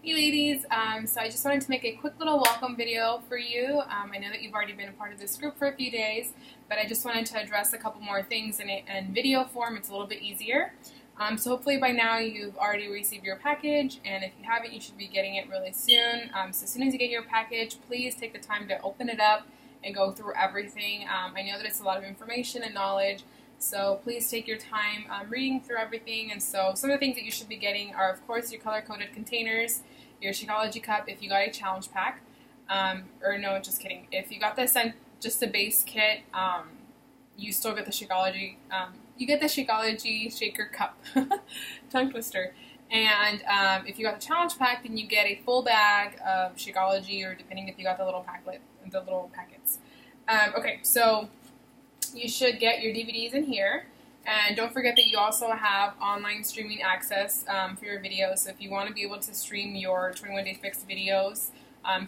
Hey ladies, so I just wanted to make a quick little welcome video for you. I know that you've already been a part of this group for a few days, but I just wanted to address a couple more things in video form. It's a little bit easier. So hopefully by now you've already received your package, and if you haven't, you should be getting it really soon. So as soon as you get your package, please take the time to open it up and go through everything. I know that it's a lot of information and knowledge, so please take your time reading through everything. And so some of the things that you should be getting are, of course, your color-coded containers, your Shakeology cup if you got a challenge pack, or no, just kidding. If you got this just a base kit, you still get the Shakeology. You get the Shakeology shaker cup, tongue twister. And if you got the challenge pack, then you get a full bag of Shakeology, or depending if you got the little packets. Okay, so you should get your DVDs in here. And don't forget that you also have online streaming access for your videos. So if you want to be able to stream your 21 Day Fix videos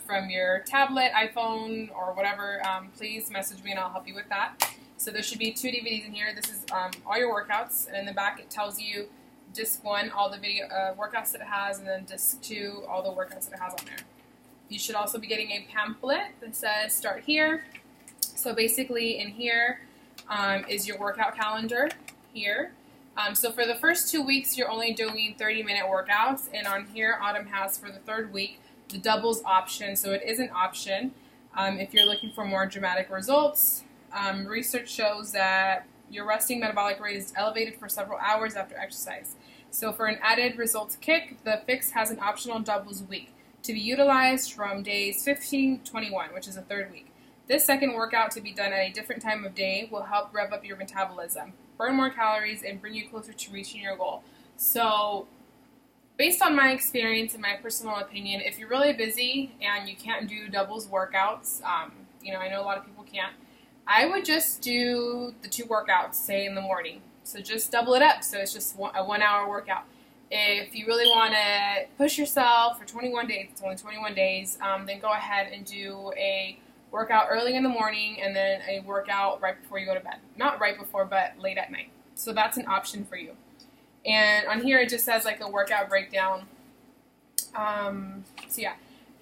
from your tablet, iPhone, or whatever, please message me and I'll help you with that. So there should be 2 DVDs in here. This is all your workouts, and in the back it tells you disc 1, all the video workouts that it has, and then disc 2, all the workouts that it has on there. You should also be getting a pamphlet that says start here. So basically in here is your workout calendar here. So for the first 2 weeks, you're only doing 30-minute workouts, and on here, Autumn has for the 3rd week the doubles option. So it is an option if you're looking for more dramatic results. Research shows that your resting metabolic rate is elevated for several hours after exercise. So for an added results kick, the Fix has an optional doubles week to be utilized from days 15-21, which is the 3rd week. This second workout, to be done at a different time of day, will help rev up your metabolism, burn more calories, and bring you closer to reaching your goal. So based on my experience and my personal opinion, if you're really busy and you can't do doubles workouts, I know a lot of people can't, I would just do the 2 workouts, say in the morning. So just double it up, so it's just a 1-hour workout. If you really want to push yourself for 21 days, it's only 21 days, then go ahead and do a workout early in the morning and then a workout right before you go to bed. Not right before, but late at night. So that's an option for you. And on here it just says like a workout breakdown. So yeah.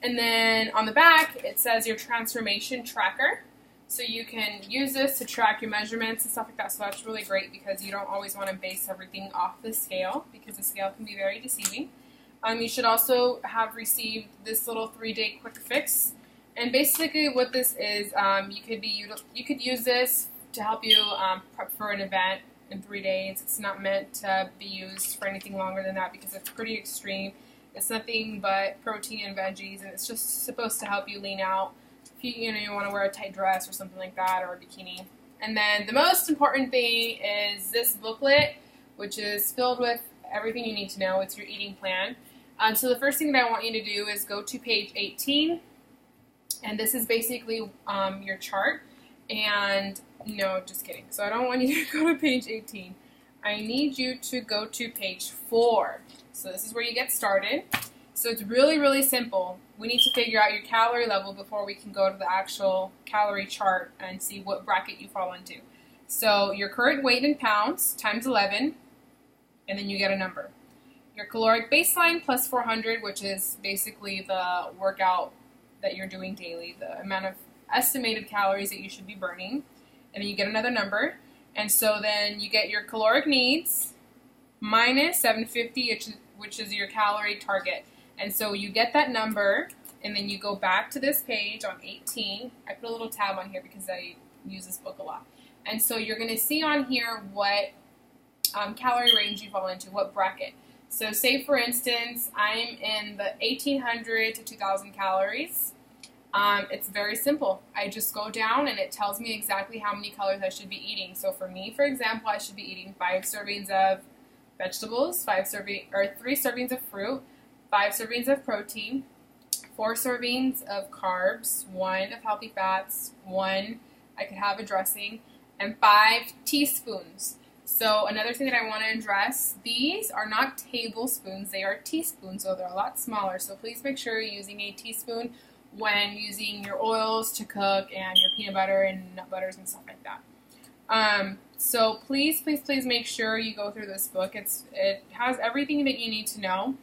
And then on the back it says your transformation tracker. So you can use this to track your measurements and stuff like that. So that's really great because you don't always want to base everything off the scale because the scale can be very deceiving. You should also have received this little 3-day quick fix. And basically what this is, you could use this to help you prep for an event in 3 days. It's not meant to be used for anything longer than that because it's pretty extreme. It's nothing but protein and veggies, and it's just supposed to help you lean out if you want to wear a tight dress or something like that, or a bikini. And then the most important thing is this booklet, which is filled with everything you need to know. It's your eating plan. So the first thing that I want you to do is go to page 18. And this is basically your chart. And no, just kidding. So I don't want you to go to page 18. I need you to go to page 4. So this is where you get started. So it's really, really simple. We need to figure out your calorie level before we can go to the actual calorie chart and see what bracket you fall into. So your current weight in pounds times 11, and then you get a number. Your caloric baseline plus 400, which is basically the workout that you're doing daily, the amount of estimated calories that you should be burning, and then you get another number. And so then you get your caloric needs minus 750, which is your calorie target. And so you get that number, and then you go back to this page on 18. I put a little tab on here because I use this book a lot. And so you're going to see on here what calorie range you fall into, what bracket. So say, for instance, I'm in the 1,800 to 2,000 calories. It's very simple. I just go down and it tells me exactly how many calories I should be eating. So for me, for example, I should be eating 5 servings of vegetables, 3 servings of fruit, 5 servings of protein, 4 servings of carbs, 1 of healthy fats, 1 I could have a dressing, and 5 teaspoons. So another thing that I want to address, these are not tablespoons, they are teaspoons, so they're a lot smaller. So please make sure you're using a teaspoon when using your oils to cook and your peanut butter and nut butters and stuff like that. So please, please, please make sure you go through this book. It has everything that you need to know.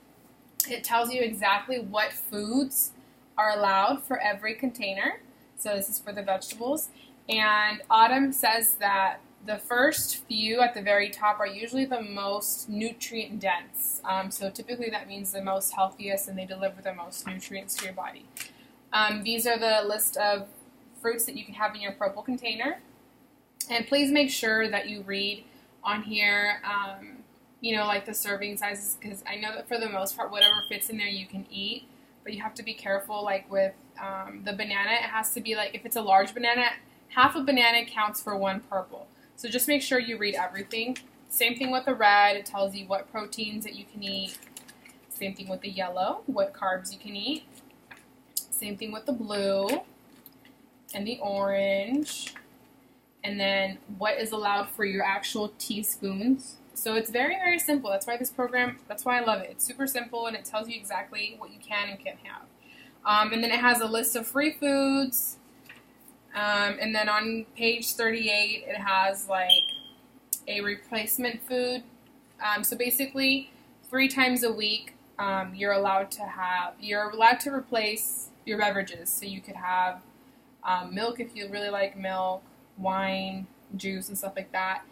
It tells you exactly what foods are allowed for every container. So this is for the vegetables. And Autumn says that the first few at the very top are usually the most nutrient dense. So typically that means the most healthiest, and they deliver the most nutrients to your body. These are the list of fruits that you can have in your purple container. And please make sure that you read on here, you know, like the serving sizes, because I know that for the most part, whatever fits in there you can eat, but you have to be careful, like with the banana, it has to be like, if it's a large banana, half a banana counts for one purple. So just make sure you read everything. Same thing with the red, it tells you what proteins that you can eat. Same thing with the yellow, what carbs you can eat. Same thing with the blue and the orange. And then what is allowed for your actual teaspoons. So it's very, very simple. That's why this program, that's why I love it. It's super simple, and it tells you exactly what you can and can't have. And then it has a list of free foods. And then on page 38, it has like a replacement food. So basically, 3 times a week, you're allowed to replace your beverages. So you could have milk if you really like milk, wine, juice, and stuff like that.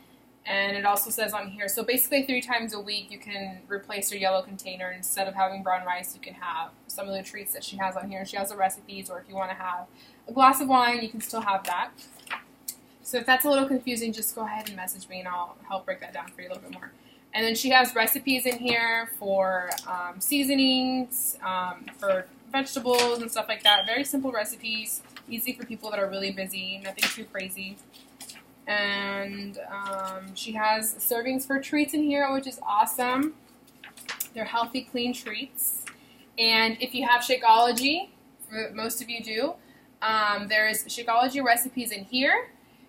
And it also says on here, so basically 3 times a week you can replace your yellow container. Instead of having brown rice, you can have some of the treats that she has on here. She has the recipes, or if you want to have a glass of wine, you can still have that. So if that's a little confusing, just go ahead and message me and I'll help break that down for you a little bit more. And then she has recipes in here for seasonings, for vegetables and stuff like that. Very simple recipes, easy for people that are really busy, nothing too crazy. And she has servings for treats in here, which is awesome. They're healthy, clean treats. And if you have Shakeology, most of you do, there's Shakeology recipes in here.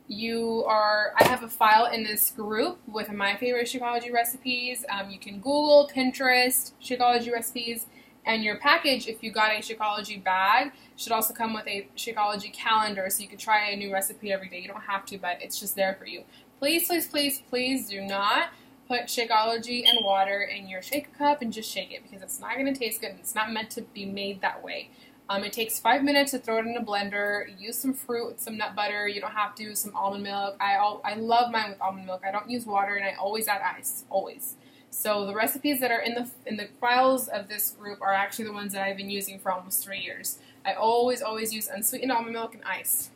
I have a file in this group with my favorite Shakeology recipes. You can Google, Pinterest, Shakeology recipes. And your package, if you got a Shakeology bag, should also come with a Shakeology calendar, so you can try a new recipe every day. You don't have to, but it's just there for you. Please, please, please, please do not put Shakeology and water in your shaker cup and just shake it, because it's not going to taste good, and it's not meant to be made that way. It takes 5 minutes to throw it in a blender. Use some fruit, some nut butter. You don't have to. Some almond milk. I love mine with almond milk. I don't use water, and I always add ice, always. So the recipes that are in the files of this group are actually the ones that I've been using for almost 3 years. I always use unsweetened almond milk and ice,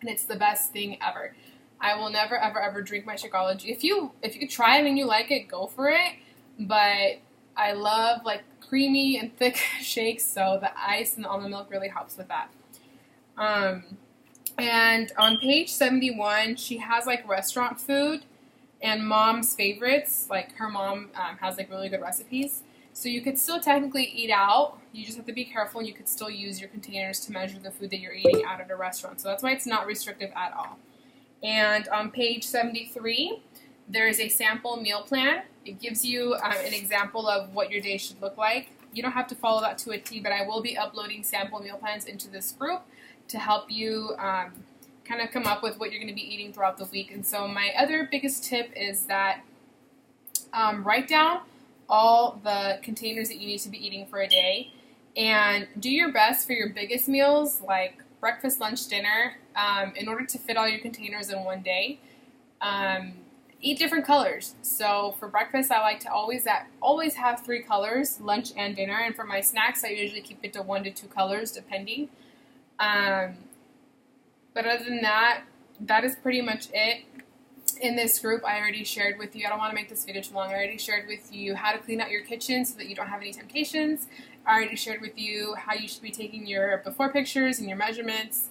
and it's the best thing ever. I will never, ever, ever drink my Shakeology. If you try it and you like it, go for it. But I love like creamy and thick shakes, so the ice and the almond milk really helps with that. And on page 71, she has like restaurant food and mom's favorites. Like her mom has like really good recipes. So you could still technically eat out. You just have to be careful, and you could still use your containers to measure the food that you're eating out at a restaurant. So that's why it's not restrictive at all. And on page 73, there is a sample meal plan. It gives you an example of what your day should look like. You don't have to follow that to a T, but I will be uploading sample meal plans into this group to help you kind of come up with what you're going to be eating throughout the week. And so my other biggest tip is that write down all the containers that you need to be eating for a day, and do your best for your biggest meals like breakfast, lunch, dinner, in order to fit all your containers in one day. Eat different colors. So for breakfast, I like to always have 3 colors, lunch and dinner. And for my snacks, I usually keep it to 1 to 2 colors, depending. But other than that, that is pretty much it. In this group, I already shared with you, I don't want to make this video too long, I already shared with you how to clean out your kitchen so that you don't have any temptations. I already shared with you how you should be taking your before pictures and your measurements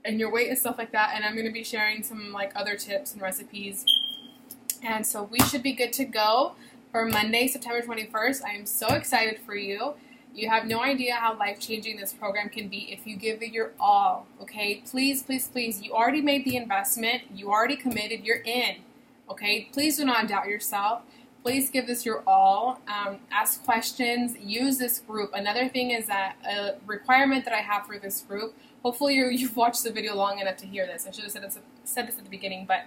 and your weight and stuff like that. And I'm going to be sharing some like other tips and recipes. And so we should be good to go for Monday, September 21st. I am so excited for you. You have no idea how life-changing this program can be if you give it your all, okay? Please, please, please. You already made the investment. You already committed. You're in, okay? Please do not doubt yourself. Please give this your all. Ask questions. Use this group. Another thing is that a requirement that I have for this group, hopefully you've watched the video long enough to hear this. I should have said this at the beginning, but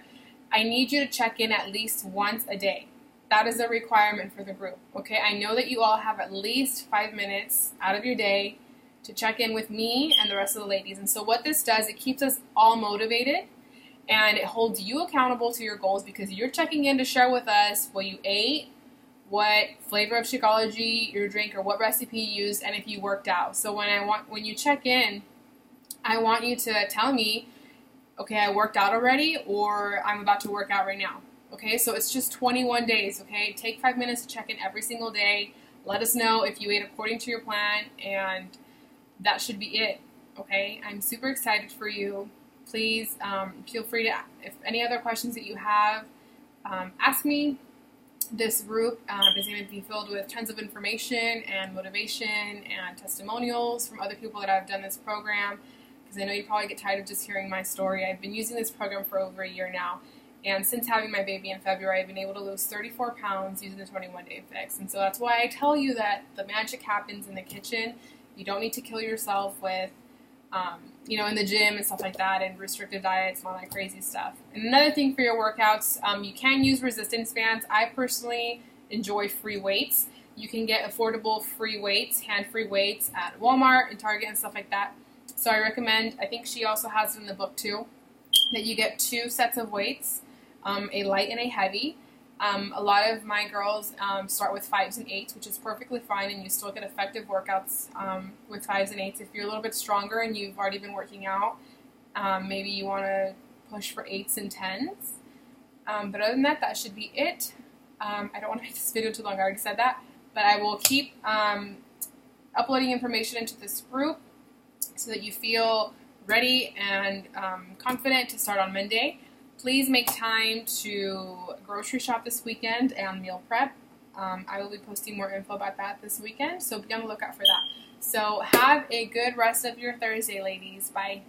I need you to check in at least once a day. that is a requirement for the group. Okay, I know that you all have at least 5 minutes out of your day to check in with me and the rest of the ladies. And so what this does, it keeps us all motivated, and it holds you accountable to your goals because you're checking in to share with us what you ate, what flavor of Shakeology your drink, or what recipe you used, and if you worked out. So when you check in, I want you to tell me, okay, I worked out already, or I'm about to work out right now. Okay, so it's just 21 days, okay? Take 5 minutes to check in every single day. Let us know if you ate according to your plan, and that should be it, okay? I'm super excited for you. Please feel free to, if any other questions that you have, ask me. This group is going to be filled with tons of information and motivation and testimonials from other people that have done this program, because I know you probably get tired of just hearing my story. I've been using this program for over a year now. And since having my baby in February, I've been able to lose 34 pounds using the 21-day fix. And so that's why I tell you that the magic happens in the kitchen. You don't need to kill yourself with, in the gym and stuff like that, and restrictive diets and all that crazy stuff. And another thing for your workouts, you can use resistance bands. I personally enjoy free weights. You can get affordable free weights, hand-free weights at Walmart and Target and stuff like that. So I recommend, I think she also has it in the book too, that you get 2 sets of weights. A light and a heavy. A lot of my girls start with 5s and 8s, which is perfectly fine, and you still get effective workouts with 5s and 8s. If you're a little bit stronger and you've already been working out, maybe you want to push for 8s and 10s. But other than that, that should be it. I don't want to make this video too long, I already said that, but I will keep uploading information into this group so that you feel ready and confident to start on Monday. Please make time to grocery shop this weekend and meal prep. I will be posting more info about that this weekend, so be on the lookout for that. So have a good rest of your Thursday, ladies. Bye.